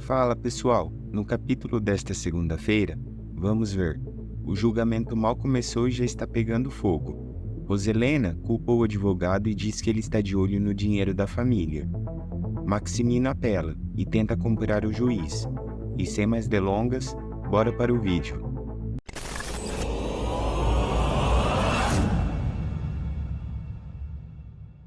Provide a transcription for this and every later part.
Fala pessoal, no capítulo desta segunda-feira, vamos ver. O julgamento mal começou e já está pegando fogo. Roselena culpa o advogado e diz que ele está de olho no dinheiro da família. Maximino apela e tenta comprar o juiz. E sem mais delongas, bora para o vídeo.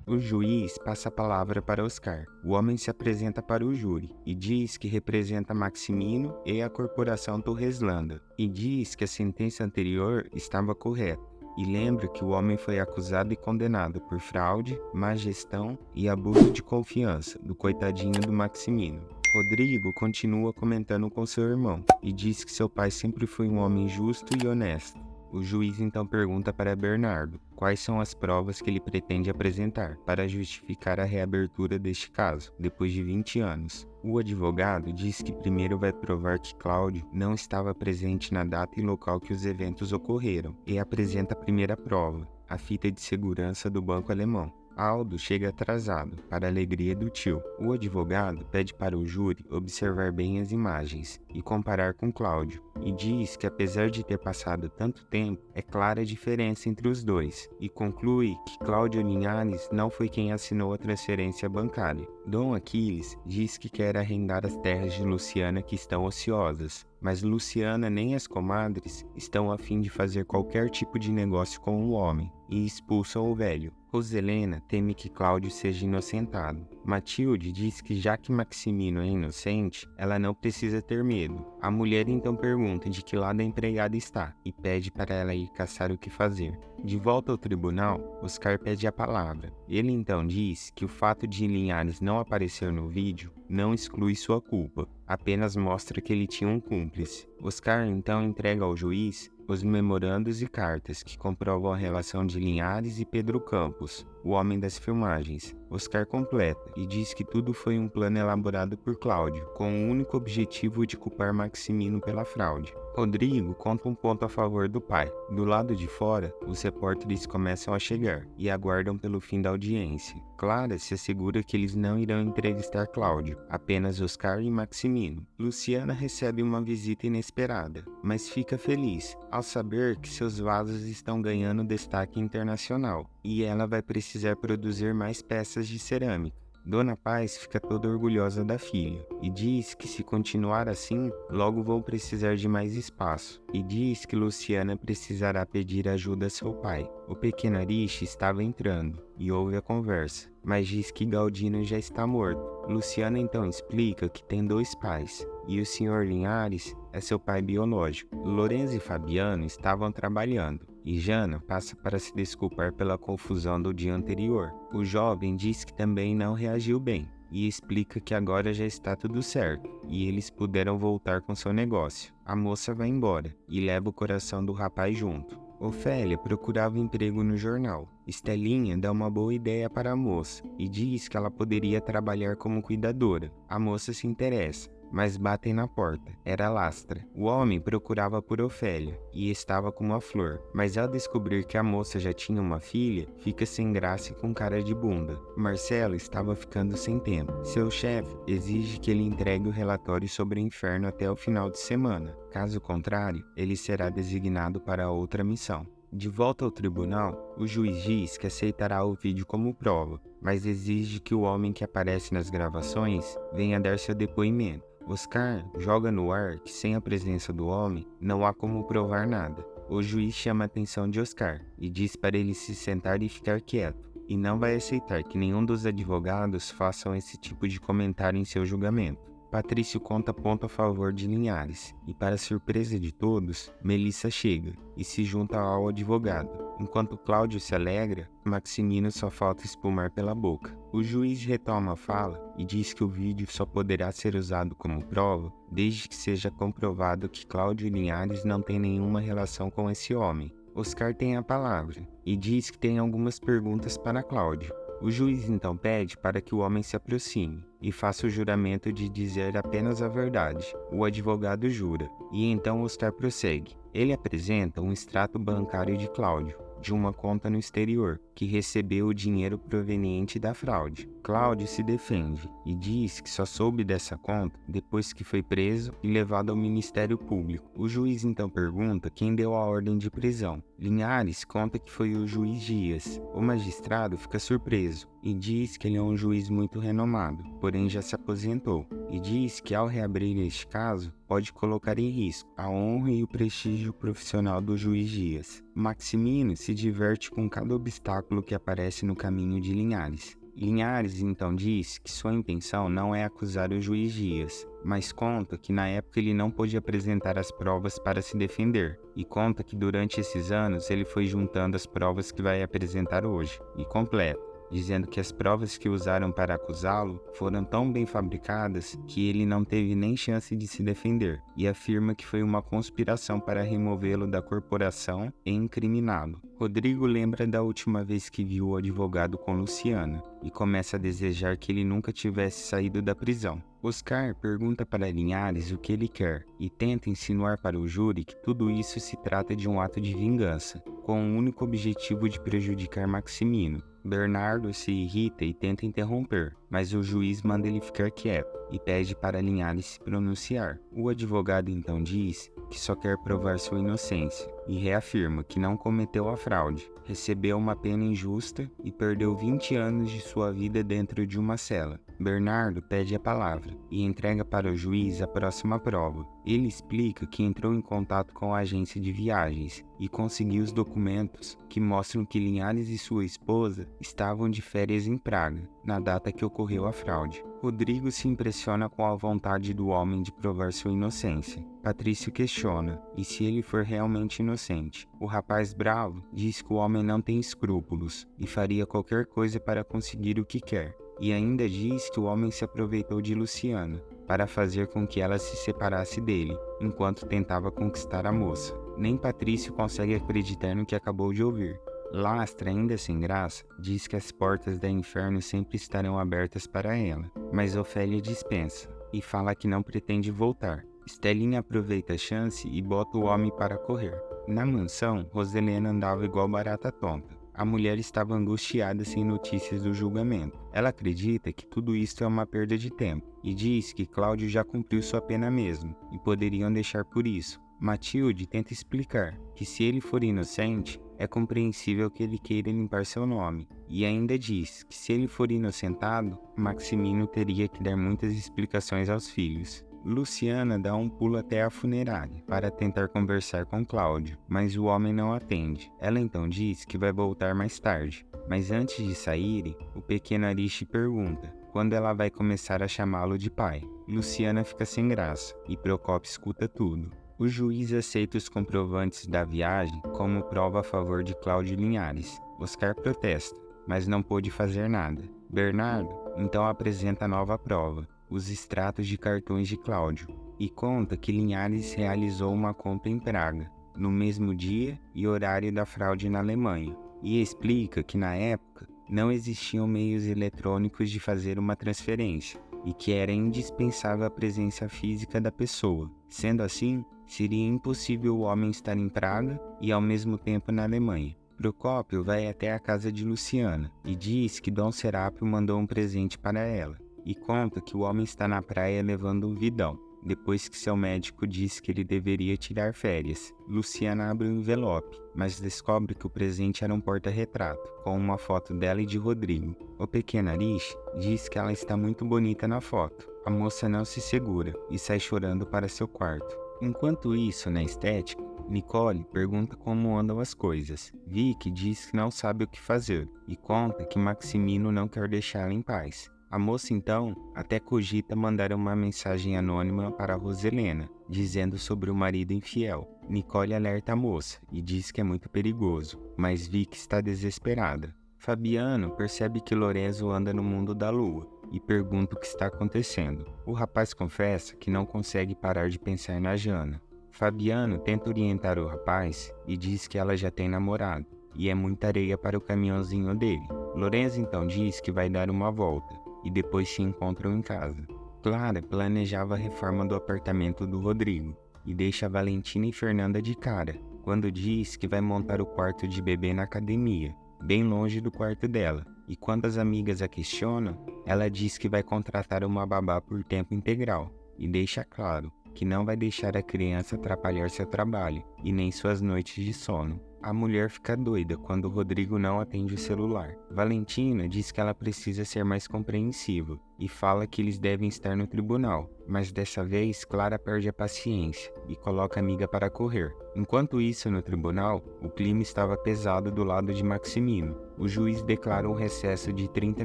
O juiz passa a palavra para Oscar. O homem se apresenta para o júri e diz que representa Maximino e a corporação Torreslanda, e diz que a sentença anterior estava correta. E lembra que o homem foi acusado e condenado por fraude, má gestão e abuso de confiança do coitadinho do Maximino. Rodrigo continua comentando com seu irmão e diz que seu pai sempre foi um homem justo e honesto. O juiz então pergunta para Bernardo quais são as provas que ele pretende apresentar para justificar a reabertura deste caso, depois de 20 anos. O advogado diz que primeiro vai provar que Cláudio não estava presente na data e local que os eventos ocorreram, e apresenta a primeira prova, a fita de segurança do banco alemão. Aldo chega atrasado, para a alegria do tio. O advogado pede para o júri observar bem as imagens e comparar com Cláudio, e diz que apesar de ter passado tanto tempo, é clara a diferença entre os dois, e conclui que Cláudio Linhares não foi quem assinou a transferência bancária. Dom Aquiles diz que quer arrendar as terras de Luciana que estão ociosas, mas Luciana nem as comadres estão a fim de fazer qualquer tipo de negócio com o homem, e expulsam o velho. Roselena teme que Cláudio seja inocentado. Matilde diz que já que Maximino é inocente, ela não precisa ter medo. A mulher então pergunta de que lado a empregada está e pede para ela ir caçar o que fazer. De volta ao tribunal, Oscar pede a palavra. Ele então diz que o fato de Linhares não aparecer no vídeo não exclui sua culpa, apenas mostra que ele tinha um cúmplice. Oscar então entrega ao juiz os memorandos e cartas que comprovam a relação de Linhares e Pedro Campos, o homem das filmagens. Oscar completa e diz que tudo foi um plano elaborado por Cláudio, com o único objetivo de culpar Maximino pela fraude. Rodrigo conta um ponto a favor do pai. Do lado de fora, os repórteres começam a chegar e aguardam pelo fim da audiência. Clara se assegura que eles não irão entrevistar Cláudio, apenas Oscar e Maximino. Luciana recebe uma visita inesperada, mas fica feliz ao saber que seus vasos estão ganhando destaque internacional e ela vai precisar produzir mais peças de cerâmica. Dona Paz fica toda orgulhosa da filha e diz que se continuar assim, logo vão precisar de mais espaço, e diz que Luciana precisará pedir ajuda a seu pai. O pequeno Ariche estava entrando e ouve a conversa, mas diz que Galdino já está morto. Luciana então explica que tem dois pais, e o Sr. Linhares é seu pai biológico. Lorenzo e Fabiano estavam trabalhando, e Jana passa para se desculpar pela confusão do dia anterior. O jovem diz que também não reagiu bem, e explica que agora já está tudo certo, e eles puderam voltar com seu negócio. A moça vai embora, e leva o coração do rapaz junto. Ofélia procurava emprego no jornal. Estelinha dá uma boa ideia para a moça, e diz que ela poderia trabalhar como cuidadora. A moça se interessa, mas batem na porta. Era Lastra. O homem procurava por Ofélia e estava com uma flor, mas ao descobrir que a moça já tinha uma filha, fica sem graça e com cara de bunda. Marcelo estava ficando sem tempo. Seu chefe exige que ele entregue o relatório sobre o inferno até o final de semana. Caso contrário, ele será designado para outra missão. De volta ao tribunal, o juiz diz que aceitará o vídeo como prova, mas exige que o homem que aparece nas gravações venha dar seu depoimento. Oscar joga no ar que sem a presença do homem não há como provar nada. O juiz chama a atenção de Oscar e diz para ele se sentar e ficar quieto, e não vai aceitar que nenhum dos advogados façam esse tipo de comentário em seu julgamento. Patrício conta ponto a favor de Linhares, e para surpresa de todos, Melissa chega e se junta ao advogado. Enquanto Cláudio se alegra, Maximino só falta espumar pela boca. O juiz retoma a fala e diz que o vídeo só poderá ser usado como prova desde que seja comprovado que Cláudio Linhares não tem nenhuma relação com esse homem. Oscar tem a palavra e diz que tem algumas perguntas para Cláudio. O juiz então pede para que o homem se aproxime e faça o juramento de dizer apenas a verdade. O advogado jura, e então Oscar prossegue. Ele apresenta um extrato bancário de Cláudio, de uma conta no exterior, que recebeu o dinheiro proveniente da fraude. Cláudio se defende e diz que só soube dessa conta depois que foi preso e levado ao Ministério Público. O juiz então pergunta quem deu a ordem de prisão. Linhares conta que foi o juiz Dias. O magistrado fica surpreso e diz que ele é um juiz muito renomado, porém já se aposentou, e diz que ao reabrir este caso, pode colocar em risco a honra e o prestígio profissional do juiz Dias. Maximino se diverte com cada obstáculo que aparece no caminho de Linhares. Linhares então diz que sua intenção não é acusar o juiz Dias, mas conta que na época ele não pôde apresentar as provas para se defender, e conta que durante esses anos ele foi juntando as provas que vai apresentar hoje, e completa, dizendo que as provas que usaram para acusá-lo foram tão bem fabricadas que ele não teve nem chance de se defender, e afirma que foi uma conspiração para removê-lo da corporação e incriminá-lo. Rodrigo lembra da última vez que viu o advogado com Luciana e começa a desejar que ele nunca tivesse saído da prisão. Oscar pergunta para Linhares o que ele quer e tenta insinuar para o júri que tudo isso se trata de um ato de vingança, com o único objetivo de prejudicar Maximino. Bernardo se irrita e tenta interromper, mas o juiz manda ele ficar quieto e pede para Linhares se pronunciar. O advogado então diz que só quer provar sua inocência e reafirma que não cometeu a fraude, recebeu uma pena injusta e perdeu 20 anos de sua vida dentro de uma cela. Bernardo pede a palavra e entrega para o juiz a próxima prova. Ele explica que entrou em contato com a agência de viagens e conseguiu os documentos que mostram que Linhares e sua esposa estavam de férias em Praga, na data que ocorreu a fraude. Rodrigo se impressiona com a vontade do homem de provar sua inocência. Patrício questiona, e se ele for realmente inocente? O rapaz bravo diz que o homem não tem escrúpulos e faria qualquer coisa para conseguir o que quer. E ainda diz que o homem se aproveitou de Luciana para fazer com que ela se separasse dele, enquanto tentava conquistar a moça. Nem Patrício consegue acreditar no que acabou de ouvir. Lastra, ainda sem graça, diz que as portas do inferno sempre estarão abertas para ela, mas Ofélia dispensa e fala que não pretende voltar. Estelinha aproveita a chance e bota o homem para correr. Na mansão, Roselena andava igual barata tonta. A mulher estava angustiada sem notícias do julgamento. Ela acredita que tudo isto é uma perda de tempo e diz que Cláudio já cumpriu sua pena mesmo e poderiam deixar por isso. Matilde tenta explicar que se ele for inocente, é compreensível que ele queira limpar seu nome, e ainda diz que se ele for inocentado, Maximino teria que dar muitas explicações aos filhos. Luciana dá um pulo até a funerária para tentar conversar com Cláudio, mas o homem não atende. Ela então diz que vai voltar mais tarde, mas antes de saírem, o pequeno Ariche pergunta quando ela vai começar a chamá-lo de pai. Luciana fica sem graça e Procópio escuta tudo. O juiz aceita os comprovantes da viagem como prova a favor de Cláudio Linhares. Oscar protesta, mas não pôde fazer nada. Bernardo então apresenta a nova prova, os extratos de cartões de Cláudio, e conta que Linhares realizou uma compra em Praga, no mesmo dia e horário da fraude na Alemanha, e explica que na época não existiam meios eletrônicos de fazer uma transferência, e que era indispensável a presença física da pessoa. Sendo assim, seria impossível o homem estar em Praga e ao mesmo tempo na Alemanha. Procópio vai até a casa de Luciana e diz que Dom Serápio mandou um presente para ela, e conta que o homem está na praia levando um vidão, depois que seu médico disse que ele deveria tirar férias. Luciana abre o envelope, mas descobre que o presente era um porta-retrato, com uma foto dela e de Rodrigo. O pequeno Ariche diz que ela está muito bonita na foto. A moça não se segura e sai chorando para seu quarto. Enquanto isso, na estética, Nicole pergunta como andam as coisas. Vicky diz que não sabe o que fazer e conta que Maximino não quer deixá-la em paz. A moça então até cogita mandar uma mensagem anônima para Roselena, dizendo sobre o marido infiel. Nicole alerta a moça e diz que é muito perigoso, mas Vicky está desesperada. Fabiano percebe que Lorenzo anda no mundo da lua e pergunta o que está acontecendo. O rapaz confessa que não consegue parar de pensar na Jana. Fabiano tenta orientar o rapaz e diz que ela já tem namorado e é muita areia para o caminhãozinho dele. Lorenzo então diz que vai dar uma volta e depois se encontram em casa. Clara planejava a reforma do apartamento do Rodrigo e deixa Valentina e Fernanda de cara quando diz que vai montar o quarto de bebê na academia, bem longe do quarto dela. E quando as amigas a questionam, ela diz que vai contratar uma babá por tempo integral e deixa claro que não vai deixar a criança atrapalhar seu trabalho e nem suas noites de sono. A mulher fica doida quando o Rodrigo não atende o celular. Valentina diz que ela precisa ser mais compreensiva e fala que eles devem estar no tribunal, mas dessa vez Clara perde a paciência e coloca a amiga para correr. Enquanto isso, no tribunal, o clima estava pesado do lado de Maximino. O juiz declara um recesso de 30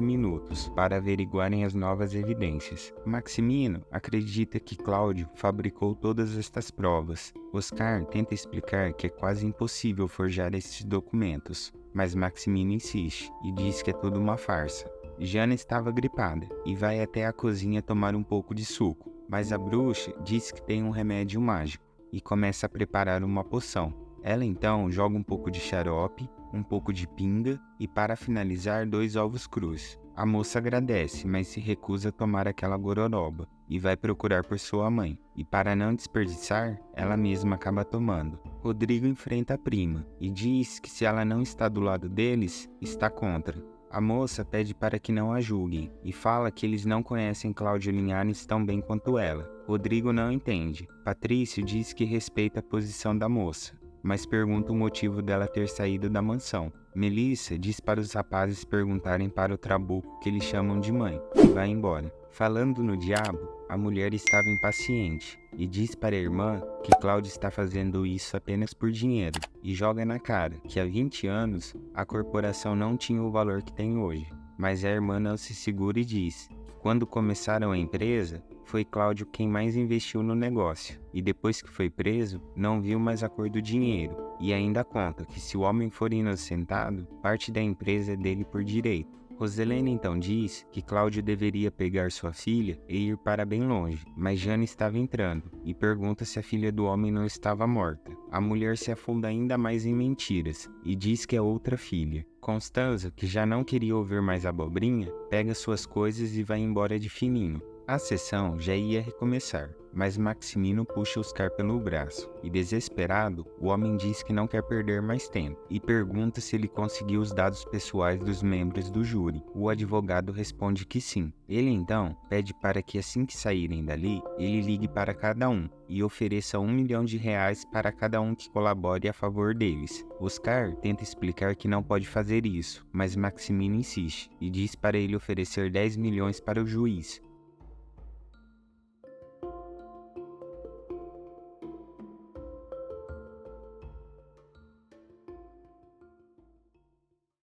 minutos para averiguarem as novas evidências. Maximino acredita que Cláudio fabricou todas estas provas. Oscar tenta explicar que é quase impossível forjar esses documentos, mas Maximino insiste e diz que é tudo uma farsa. Jana estava gripada e vai até a cozinha tomar um pouco de suco, mas a bruxa diz que tem um remédio mágico e começa a preparar uma poção. Ela então joga um pouco de xarope, um pouco de pinga e, para finalizar, 2 ovos crus. A moça agradece, mas se recusa a tomar aquela gororoba e vai procurar por sua mãe. E para não desperdiçar, ela mesma acaba tomando. Rodrigo enfrenta a prima e diz que se ela não está do lado deles, está contra. A moça pede para que não a julguem e fala que eles não conhecem Cláudio Linhares tão bem quanto ela. Rodrigo não entende. Patrício diz que respeita a posição da moça, mas pergunta o motivo dela ter saído da mansão. Melissa diz para os rapazes perguntarem para o trabuco que eles chamam de mãe e vai embora. Falando no diabo, a mulher estava impaciente e diz para a irmã que Cláudio está fazendo isso apenas por dinheiro e joga na cara que há 20 anos a corporação não tinha o valor que tem hoje. Mas a irmã não se segura e diz que quando começaram a empresa, foi Cláudio quem mais investiu no negócio e depois que foi preso, não viu mais a cor do dinheiro e ainda conta que se o homem for inocentado, parte da empresa é dele por direito. Roselena então diz que Cláudio deveria pegar sua filha e ir para bem longe, mas Jana estava entrando e pergunta se a filha do homem não estava morta. A mulher se afunda ainda mais em mentiras e diz que é outra filha. Constanza, que já não queria ouvir mais abobrinha, pega suas coisas e vai embora de fininho. A sessão já ia recomeçar, mas Maximino puxa Oscar pelo braço e, desesperado, o homem diz que não quer perder mais tempo e pergunta se ele conseguiu os dados pessoais dos membros do júri. O advogado responde que sim. Ele então pede para que assim que saírem dali, ele ligue para cada um e ofereça R$1 milhão para cada um que colabore a favor deles. Oscar tenta explicar que não pode fazer isso, mas Maximino insiste e diz para ele oferecer 10 milhões para o juiz.